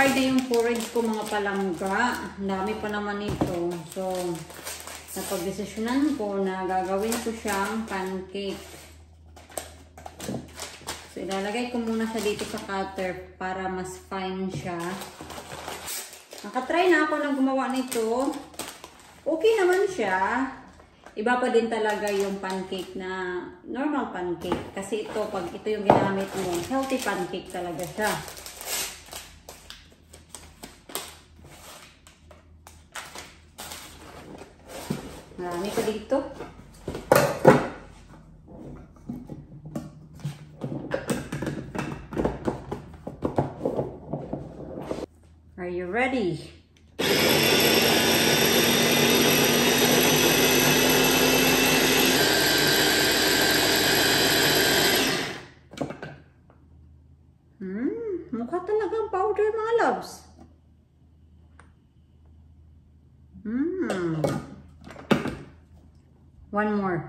na yung porridge ko mga palangga. Ang dami pa naman ito. So, napag-desisyonan ko na gagawin ko siyang pancake. So, ilalagay ko muna siya dito sa cutter para mas fine siya. Nakatry na ako na gumawa nito. Okay naman siya. Iba pa din talaga yung pancake na normal pancake. Kasi ito, pag ito yung ginamit mo, healthy pancake talaga siya. Marami pa dito. Are you ready? Mukha talagang powder mga loves. One more.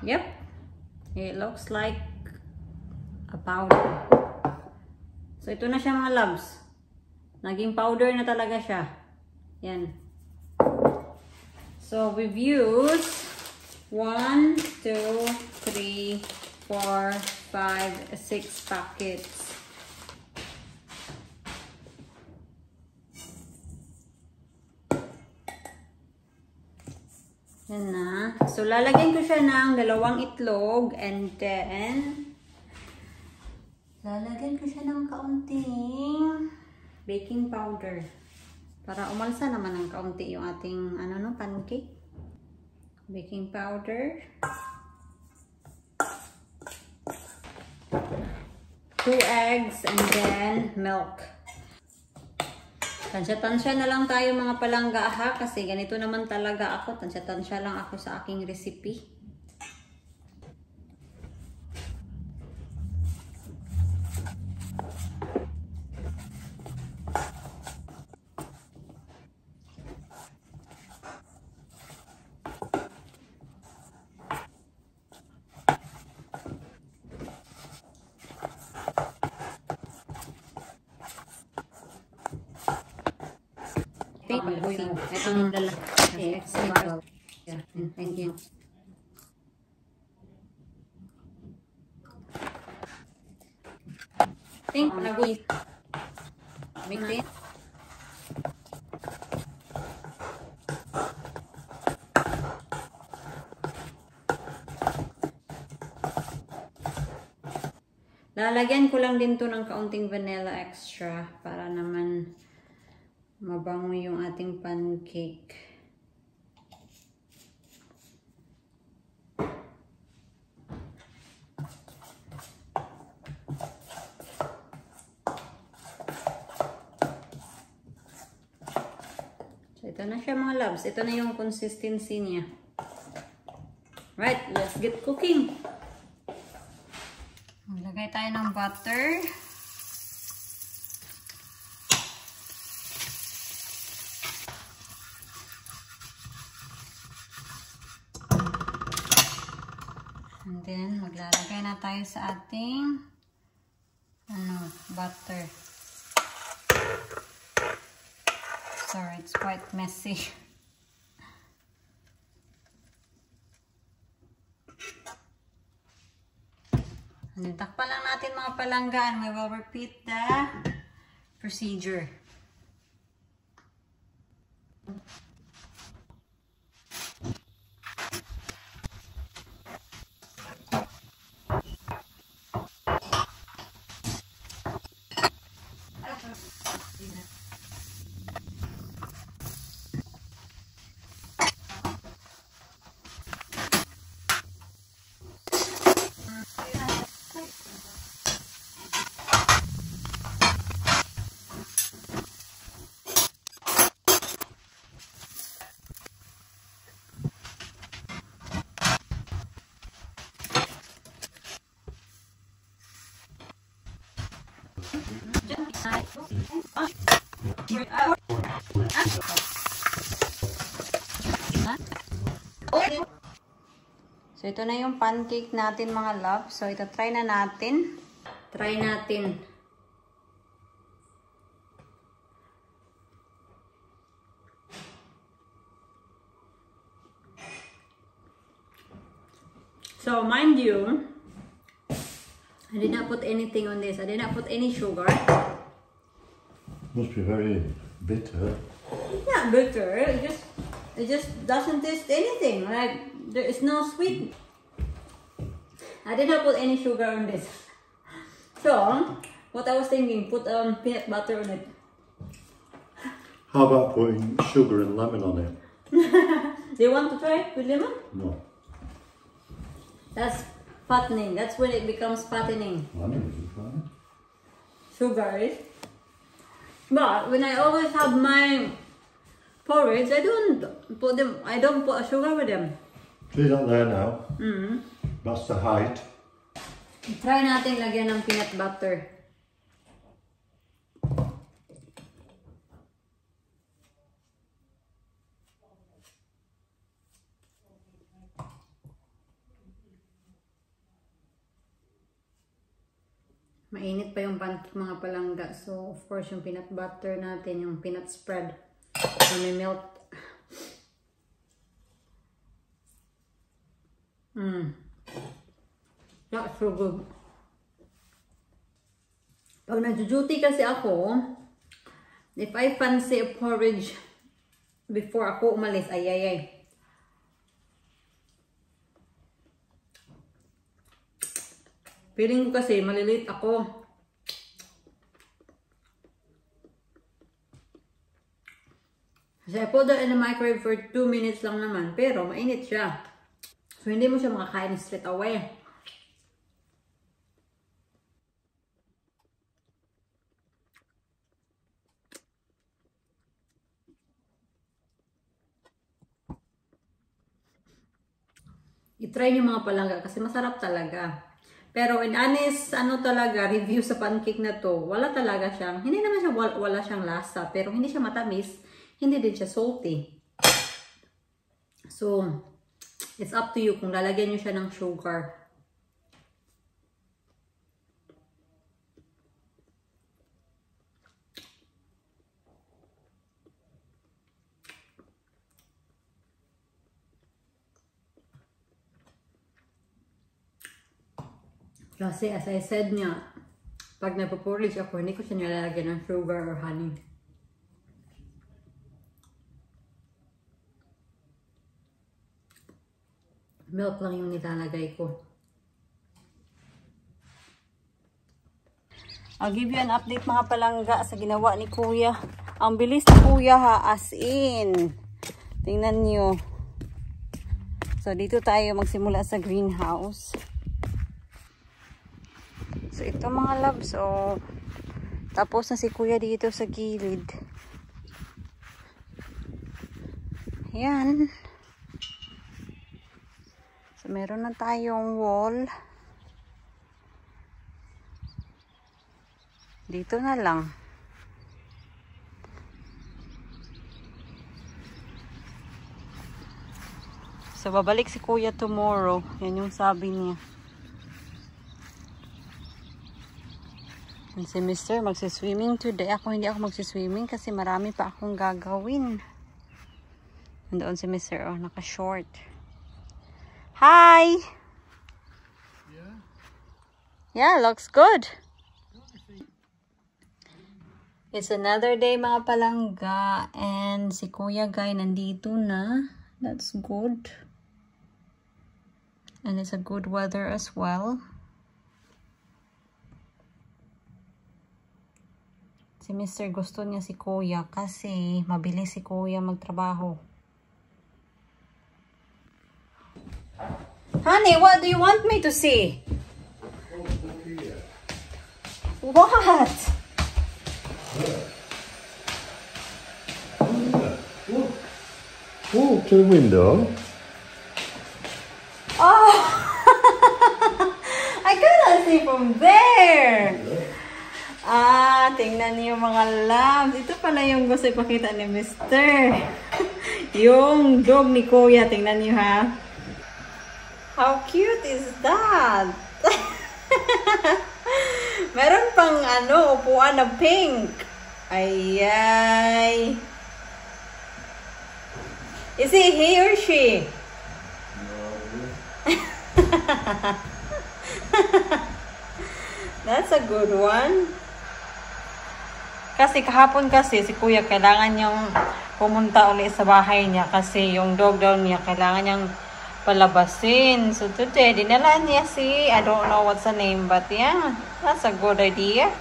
Yep. It looks like a powder. So, ito na siya mga loves. Naging powder na talaga siya. Yan. So, we've used 1, 2, 3, 4, 5, 6 packets. Yan na. So, lalagyan ko siya ng 2 itlog and then lalagyan ko siya ng kaunting baking powder. Para umalsa naman ng kaunti yung ating pancake. Baking powder. 2 eggs and then milk. Tansya-tansya na lang tayo mga palangga ha. Kasi ganito naman talaga ako. Tansya-tansya lang ako sa aking recipe. Itong dala. Thank you. Think nagwi. Wait. Lalagyan ko lang din to ng kaunting vanilla extra para naman mabango yung ating pancake. So, ito na siya mga loves. Ito na yung consistency niya. Right, let's get cooking. Maglagay tayo ng butter. And then, maglalagay na tayo sa ating butter. Sorry, it's quite messy. And then, takpan lang natin mga palangga and we will repeat the procedure. So, ito na yung pancake natin, mga love. So, ito, try na natin. Try natin. So, mind you, I did not put anything on this. I did not put any sugar. Must be very bitter. Not bitter. It just doesn't taste anything. Like, there is no sweet. I did not put any sugar on this. So, what I was thinking, put peanut butter on it. How about putting sugar and lemon on it? Do you want to try it with lemon? No. That's fattening. That's when it becomes fattening. Lemon is fine. Sugar is. But when I always have my porridge, I don't put a sugar with them. See that there now? That's the height. Try natin lagyan ng peanut butter. Mainit pa yung pancake, mga palangga. So, of course, yung peanut butter natin, yung peanut spread, may melt. That's so good. Pag nag-duty kasi ako, if I fancy a porridge before ako umalis, ay. Feeling ko kasi malilate ako. Kasi I put that in the microwave for 2 minutes lang naman. Pero mainit siya. So hindi mo siya makakain straight away. I-try niyo mga palangga kasi masarap talaga. Pero in honest, talaga, review sa pancake na to, wala talaga siyang, hindi naman siya wala siyang lasa, pero hindi siya matamis, hindi din siya salty. So, it's up to you kung lalagyan niyo siya ng sugar. Kasi as I said nga, pag nagpo-porridge ako, hindi ko siya nilalagyan ng sugar or honey. Milk lang yung nilalagay ko. I'll give you an update, mga palangga, sa ginawa ni Kuya. Ang bilis ni Kuya, ha, as in. Tingnan nyo. So, dito tayo magsimula sa greenhouse. So, ito mga loves, so, tapos na si Kuya dito sa gilid. Ayan. So, meron na tayong wall. Dito na lang. So, babalik si Kuya tomorrow. Yan yung sabi niya. Si Mr. magsiswimming today. Ako hindi ako magsiswimming kasi marami pa akong gagawin. Nandoon si Mr. Oh, naka-short. Hi! Yeah, looks good. It's another day, mga palangga. And si Kuya Guy nandito na. That's good. And it's a good weather as well. Si Mr. gusto niya si Kuya kasi mabilis si Kuya magtrabaho. Honey, what do you want me to see? What? Oh, to the window. Oh! I cannot see from there. Tingnan niyo mga loves. Ito pala yung gusto ipakita ni Mr. Yung dog ni Kuya. Tingnan niyo, ha. How cute is that? Meron pang ano, upuan na pink. Ay. Is it he or she? That's a good one. Kasi kahapon kasi si kuya kailangan niyang pumunta ulit sa bahay niya kasi yung dog daw niya kailangan niyang palabasin. So today, dinala niya si, I don't know what's the name, but yeah, that's a good idea.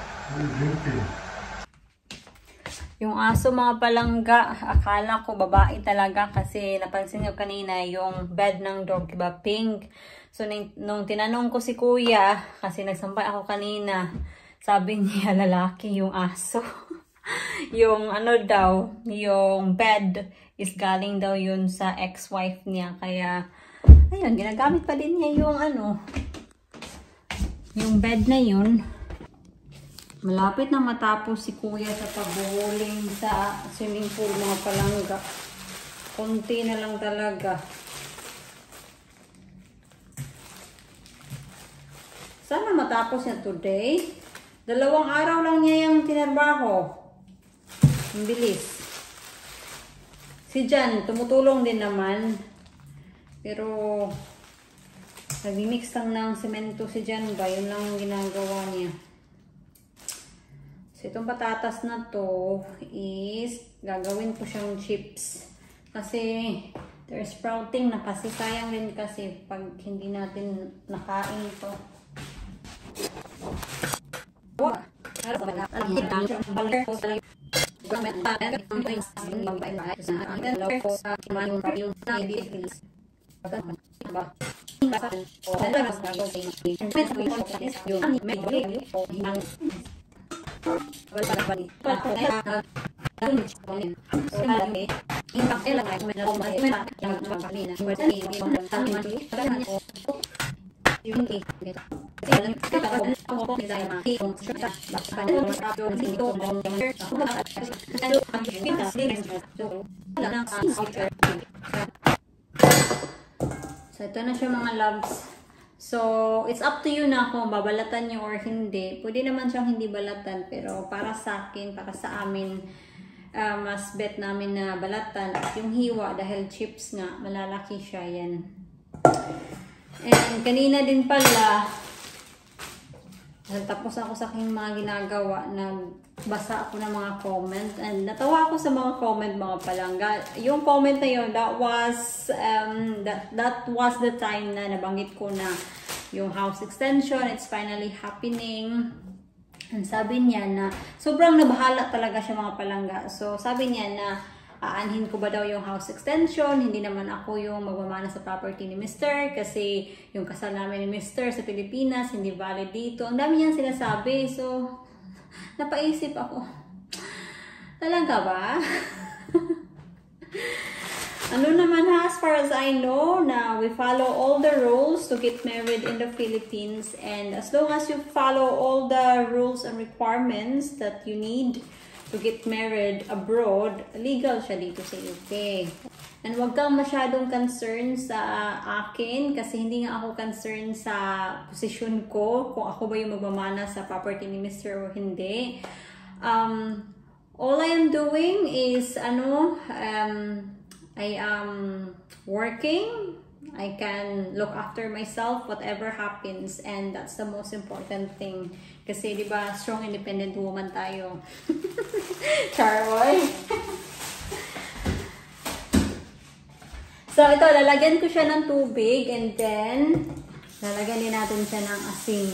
Yung aso mga palangga, akala ko babae talaga kasi napansin nyo kanina yung bed ng dog, diba, pink. So nung tinanong ko si kuya, kasi nagsampay ako kanina, sabi niya lalaki yung aso. Yung ano daw, yung bed is galing daw yun sa ex-wife niya. Kaya, ayun, ginagamit pa din niya yung ano, yung bed na yun. Malapit na matapos si kuya sa pag-bowling sa swimming pool mga palangga. Konti na lang talaga. Sana matapos niya today. 2 araw lang niya yung tinarbaho. Ang bilis. Si Jan, tumutulong din naman. Pero, nag-mix lang ng semento si Jan ba? Yun lang ang ginagawa niya. So, itong patatas na to is gagawin ko siyang chips. Kasi, they're sprouting na kasi. Sayang rin kasi pag hindi natin nakain ito. So, ito na siya mga loves. So, it's up to you na kung babalatan nyo or hindi. Pwede naman siyang hindi balatan, pero para sa akin, para sa amin, mas bet namin na balatan. At yung hiwa, dahil chips nga, malalaki siya yan. And kanina din pala, tapos ako sa aking mga ginagawa, nagbasa ako ng mga comment, and natawa ako sa mga comment mga palangga. Yung comment na yun, that was the time na nabanggit ko na yung house extension, it's finally happening. And sabi niya na, sobrang nabahala talaga siya mga palangga. So sabi niya na, aanhin ko ba daw yung house extension? Hindi naman ako yung magmamana sa property ni Mr. Kasi yung kasal namin ni Mr. sa Pilipinas, hindi valid dito. Ang dami niyang sinasabi. So, napaisip ako. Talaga ba? Ano naman ha, as far as I know, na we follow all the rules to get married in the Philippines. And as long as you follow all the rules and requirements that you need to get married abroad, legal siya dito sa UK. And wag kang masyadong concerned sa akin kasi hindi nga ako concerned sa posisyon ko, kung ako ba yung magmamana sa property ni Mr. o hindi. All I am doing is, I am working. I can look after myself, whatever happens, and that's the most important thing. Kasi, di ba, strong, independent woman tayo. Charboy. So, ito, lalagyan ko siya ng tubig, and then, lalagyan din natin siya ng asin.